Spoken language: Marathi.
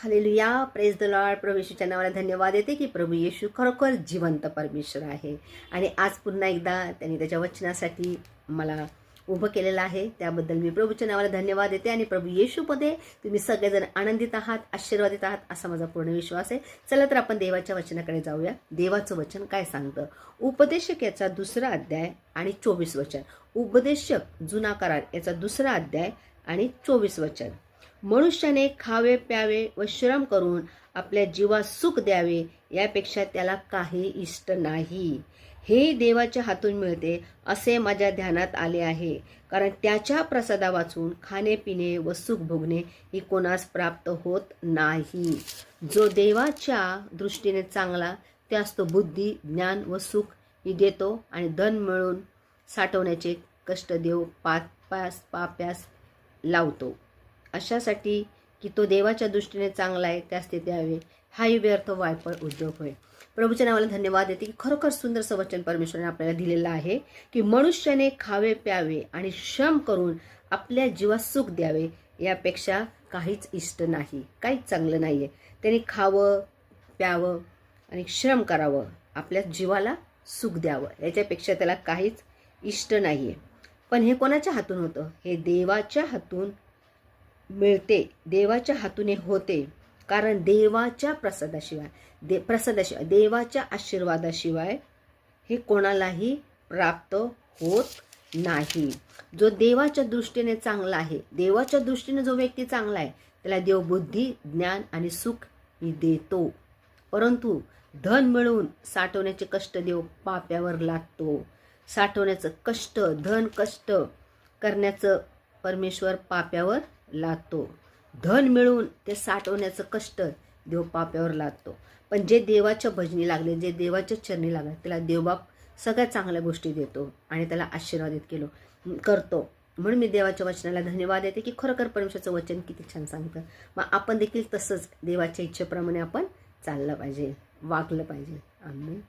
Hallelujah, praise the lord. प्रभू येशूच्या नावाला धन्यवाद देते की प्रभू येशू खरोखर जिवंत परमेश्वर आहे आणि आज पुन्हा एकदा त्यांनी त्याच्या वचनासाठी मला उभं केलेलं आहे. त्याबद्दल मी प्रभूच्या नावाला धन्यवाद देते आणि प्रभू येशूमध्ये तुम्ही सगळेजण आनंदित आहात, आशीर्वादित आहात असा माझा पूर्ण विश्वास आहे. चला तर आपण देवाच्या वचनाकडे जाऊया. देवाचं वचन काय सांगतं? उपदेशक याचा 2रा अध्याय आणि 24 वचन. उपदेशक जुना करार याचा 2रा अध्याय आणि 24 वचन. मनुष्याने खावे प्यावे व श्रम करून आपल्या जीवास सुख द्यावे यापेक्षा त्याला काही इष्ट नाही. हे देवाच्या हातून मिळते असे माझ्या ध्यानात आले आहे, कारण त्याच्या प्रसादा वाचून खाणे पिणे व सुख भोगणे ही कोणास प्राप्त होत नाही. जो देवाच्या दृष्टीने चांगला त्यास तो बुद्धी ज्ञान व सुख ही देतो आणि धन मिळून साठवण्याचे कष्ट देव पाप्यास लावतो. अशासाठी की तो देवाच्या दृष्टीने चांगला आहे त्यास ते द्यावे, हाही व्यर्थ वायफळ उद्योग होय. प्रभूच्या नावाला धन्यवाद देते की खरोखर सुंदरसं वचन परमेश्वराने आपल्याला दिलेलं आहे की मनुष्याने खावे प्यावे आणि श्रम करून आपल्या जीवास सुख द्यावे यापेक्षा काहीच इष्ट नाही, काहीच चांगलं नाही आहे. त्याने खावं प्यावं आणि श्रम करावं, आपल्या जीवाला सुख द्यावं याच्यापेक्षा त्याला काहीच इष्ट नाही आहे. पण हे कोणाच्या हातून होतं? हे देवाच्या हातून मिळते, देवाच्या हातून होते. कारण देवाच्या प्रसादाशिवाय देवाच्या आशीर्वादाशिवाय हे कोणालाही प्राप्त होत नाही. जो देवाच्या दृष्टीने चांगला आहे, देवाच्या दृष्टीने जो व्यक्ती चांगला आहे त्याला देव बुद्धी ज्ञान आणि सुख ही देतो. परंतु धन मिळवून साठवण्याचे कष्ट देव पाप्यावर लादतो. साठवण्याचं कष्ट, धन कष्ट करण्याचं परमेश्वर पाप्यावर लादतो. धन मिळवून ते साठवण्याचं कष्ट देव पाप्यावर लादतो. पण जे देवाच्या भजनी लागले, जे देवाच्या चरणी लागले त्याला देवबाप सगळ्या चांगल्या गोष्टी देतो आणि त्याला आशीर्वादित करतो. म्हणून मी देवाच्या वचनाला धन्यवाद देते की खरोखर परमेश्वराचं वचन किती छान सांगतं. मग आपण देखील तसंच देवाच्या इच्छेप्रमाणे आपण चाललं पाहिजे, वागलं पाहिजे. आमेन.